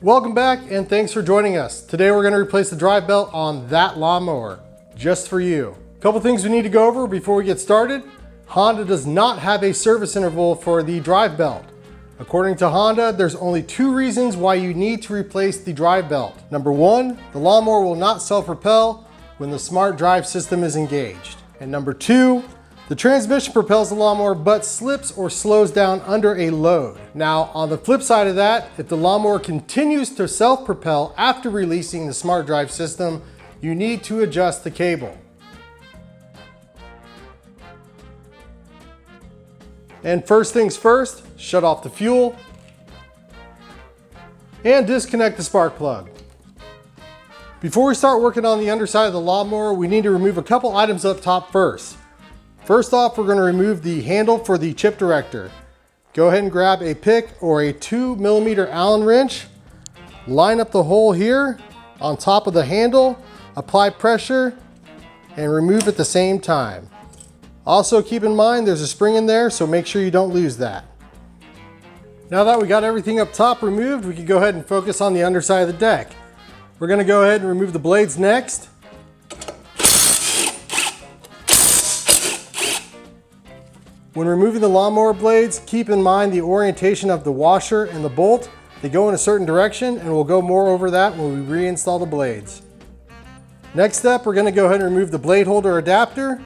Welcome back and thanks for joining us. Today we're going to replace the drive belt on that lawnmower, just for you. A couple things we need to go over before we get started. Honda does not have a service interval for the drive belt. According to Honda, there's only 2 reasons why you need to replace the drive belt. Number 1, the lawnmower will not self-propel when the smart drive system is engaged. And number 2, the transmission propels the lawnmower but slips or slows down under a load. Now, on the flip side of that, if the lawnmower continues to self-propel after releasing the smart drive system, you need to adjust the cable. And first things first, shut off the fuel and disconnect the spark plug. Before we start working on the underside of the lawnmower, we need to remove a couple items up top first. First off, we're going to remove the handle for the chip director. Go ahead and grab a pick or a 2mm Allen wrench, line up the hole here on top of the handle, apply pressure, and remove at the same time. Also keep in mind there's a spring in there, so make sure you don't lose that. Now that we got everything up top removed, we can go ahead and focus on the underside of the deck. We're going to go ahead and remove the blades next. When removing the lawnmower blades, keep in mind the orientation of the washer and the bolt. They go in a certain direction, and we'll go more over that when we reinstall the blades. Next step, we're going to go ahead and remove the blade holder adapter.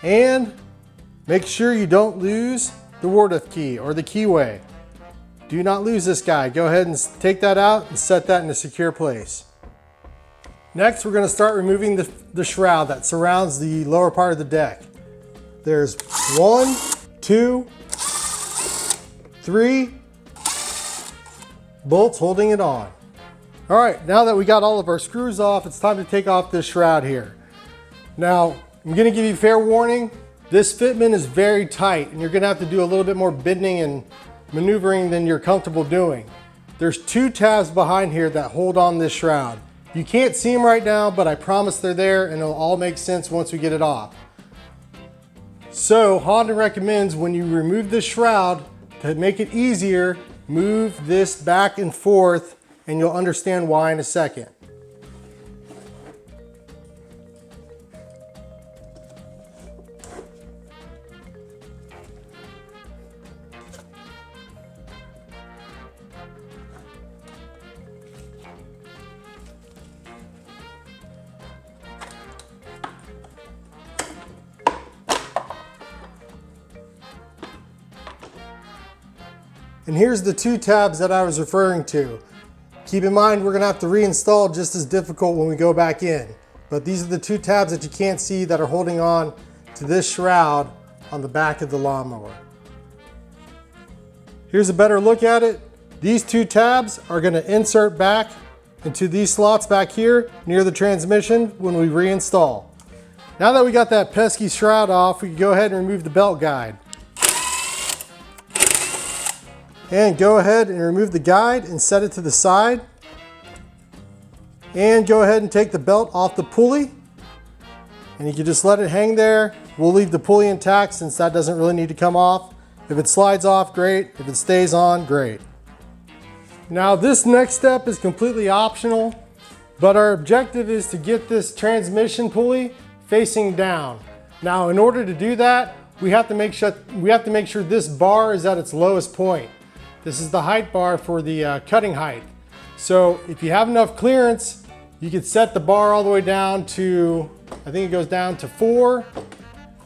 And make sure you don't lose the Wardeth key or the keyway. Do not lose this guy. Go ahead and take that out and set that in a secure place. Next, we're going to start removing the shroud that surrounds the lower part of the deck. There's 1, 2, 3 bolts holding it on. All right, now that we got all of our screws off, it's time to take off this shroud here. Now, I'm going to give you fair warning. This fitment is very tight, and you're going to have to do a little bit more bending and maneuvering than you're comfortable doing. There's 2 tabs behind here that hold on this shroud. You can't see them right now, but I promise they're there, and it'll all make sense once we get it off. So Honda recommends when you remove this shroud, to make it easier, move this back and forth, and you'll understand why in a second. And here's the 2 tabs that I was referring to. Keep in mind, we're gonna have to reinstall just as difficult when we go back in. But these are the 2 tabs that you can't see that are holding on to this shroud on the back of the lawnmower. Here's a better look at it. These 2 tabs are gonna insert back into these slots back here near the transmission when we reinstall. Now that we got that pesky shroud off, we can go ahead and remove the belt guide. And go ahead and remove the guide and set it to the side. And go ahead and take the belt off the pulley. And you can just let it hang there. We'll leave the pulley intact since that doesn't really need to come off. If it slides off, great. If it stays on, great. Now this next step is completely optional, but our objective is to get this transmission pulley facing down. Now in order to do that, we have to make sure this bar is at its lowest point. This is the height bar for the cutting height. So if you have enough clearance, you could set the bar all the way down to, I think it goes down to 4.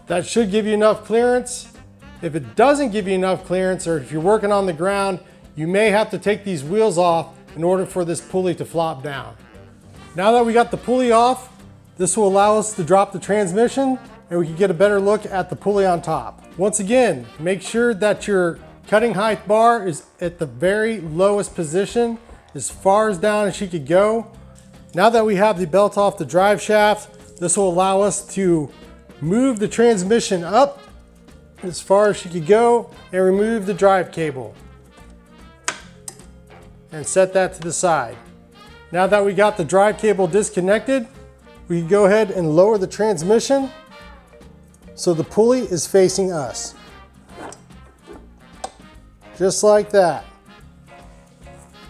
That should give you enough clearance. If it doesn't give you enough clearance, or if you're working on the ground, you may have to take these wheels off in order for this pulley to flop down. Now that we got the pulley off, this will allow us to drop the transmission and we can get a better look at the pulley on top. Once again, make sure that your cutting height bar is at the very lowest position, as far as down as she could go. Now that we have the belt off the drive shaft, this will allow us to move the transmission up as far as she could go and remove the drive cable. And set that to the side. Now that we got the drive cable disconnected, we can go ahead and lower the transmission so the pulley is facing us. Just like that.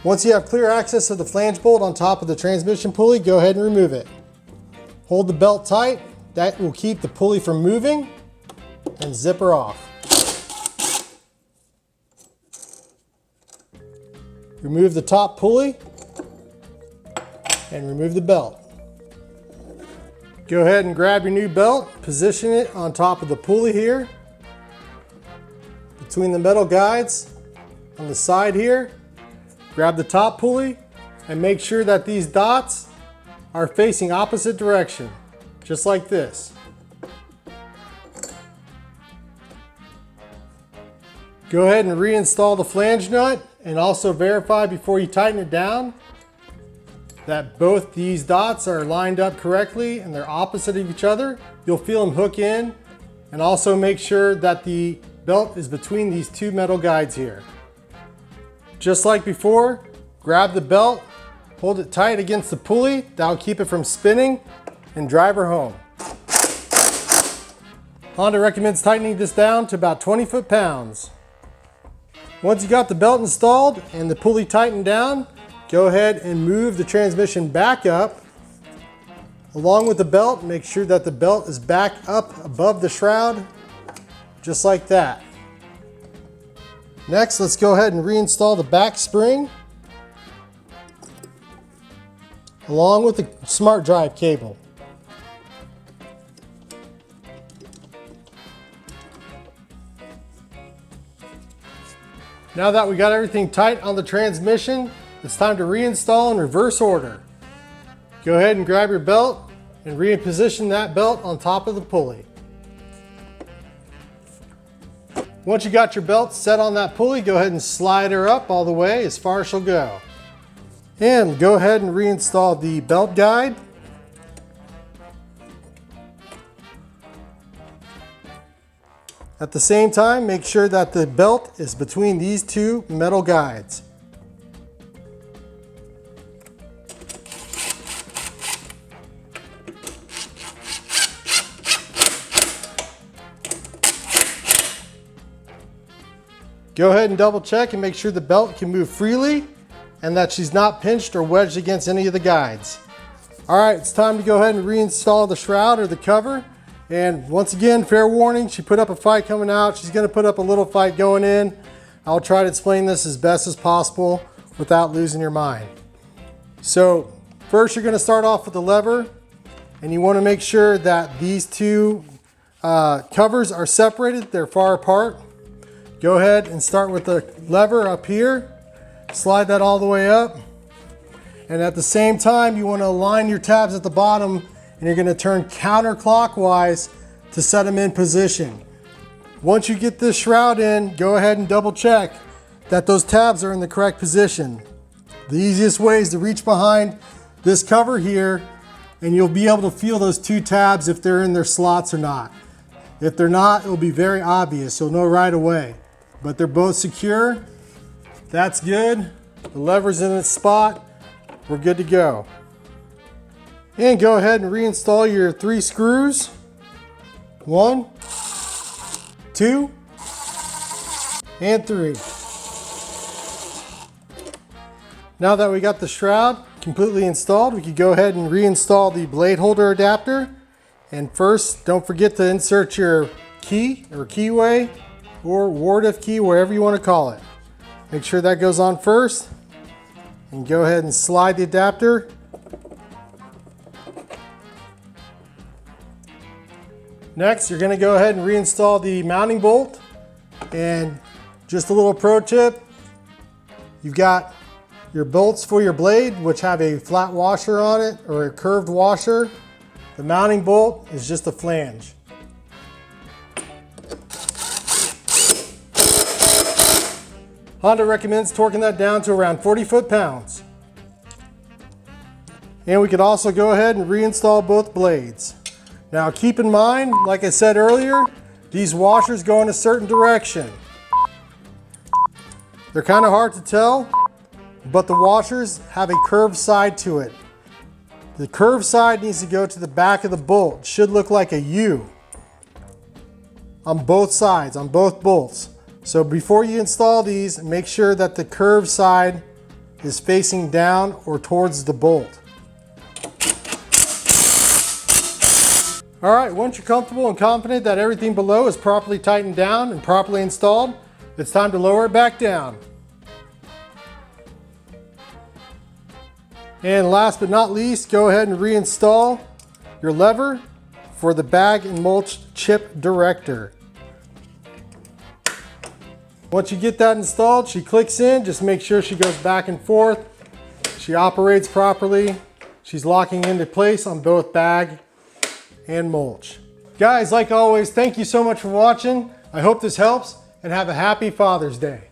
Once you have clear access to the flange bolt on top of the transmission pulley, go ahead and remove it. Hold the belt tight. That will keep the pulley from moving, and zip her off. Remove the top pulley and remove the belt. Go ahead and grab your new belt, position it on top of the pulley here, between the metal guides on the side here. Grab the top pulley and make sure that these dots are facing opposite direction, just like this. Go ahead and reinstall the flange nut and also verify before you tighten it down that both these dots are lined up correctly and they're opposite of each other. You'll feel them hook in, and also make sure that the belt is between these two metal guides here. Just like before, grab the belt, hold it tight against the pulley. That'll keep it from spinning, and drive her home. Honda recommends tightening this down to about 20 foot-pounds. Once you got the belt installed and the pulley tightened down, go ahead and move the transmission back up. Along with the belt, make sure that the belt is back up above the shroud, just like that. Next, let's go ahead and reinstall the back spring along with the smart drive cable. Now that we got everything tight on the transmission, it's time to reinstall in reverse order. Go ahead and grab your belt and reposition that belt on top of the pulley. Once you got your belt set on that pulley, go ahead and slide her up all the way as far as she'll go. And go ahead and reinstall the belt guide. At the same time, make sure that the belt is between these two metal guides. Go ahead and double check and make sure the belt can move freely and that she's not pinched or wedged against any of the guides. All right, it's time to go ahead and reinstall the shroud or the cover. And once again, fair warning, she put up a fight coming out. She's gonna put up a little fight going in. I'll try to explain this as best as possible without losing your mind. So first you're gonna start off with the lever, and you wanna make sure that these two covers are separated, they're far apart. Go ahead and start with the lever up here, slide that all the way up. And at the same time, you wanna align your tabs at the bottom, and you're gonna turn counterclockwise to set them in position. Once you get this shroud in, go ahead and double check that those tabs are in the correct position. The easiest way is to reach behind this cover here, and you'll be able to feel those two tabs if they're in their slots or not. If they're not, it'll be very obvious. You'll know right away. But they're both secure. That's good. The lever's in its spot. We're good to go. And go ahead and reinstall your 3 screws. 1, 2, and 3. Now that we got the shroud completely installed, we can go ahead and reinstall the blade holder adapter. And first, don't forget to insert your key or keyway or ward-if key, wherever you want to call it. Make sure that goes on first, and go ahead and slide the adapter. Next, you're going to go ahead and reinstall the mounting bolt. And just a little pro tip, you've got your bolts for your blade, which have a flat washer on it or a curved washer. The mounting bolt is just a flange. Honda recommends torquing that down to around 40 foot-pounds. And we could also go ahead and reinstall both blades. Now keep in mind, like I said earlier, these washers go in a certain direction. They're kind of hard to tell, but the washers have a curved side to it. The curved side needs to go to the back of the bolt. It should look like a U on both sides, on both bolts. So before you install these, make sure that the curved side is facing down or towards the bolt. All right, once you're comfortable and confident that everything below is properly tightened down and properly installed, it's time to lower it back down. And last but not least, go ahead and reinstall your lever for the bag and mulch chip director. Once you get that installed, she clicks in. Just make sure she goes back and forth. She operates properly. She's locking into place on both bag and mulch. Guys, like always, thank you so much for watching. I hope this helps, and have a happy Father's Day.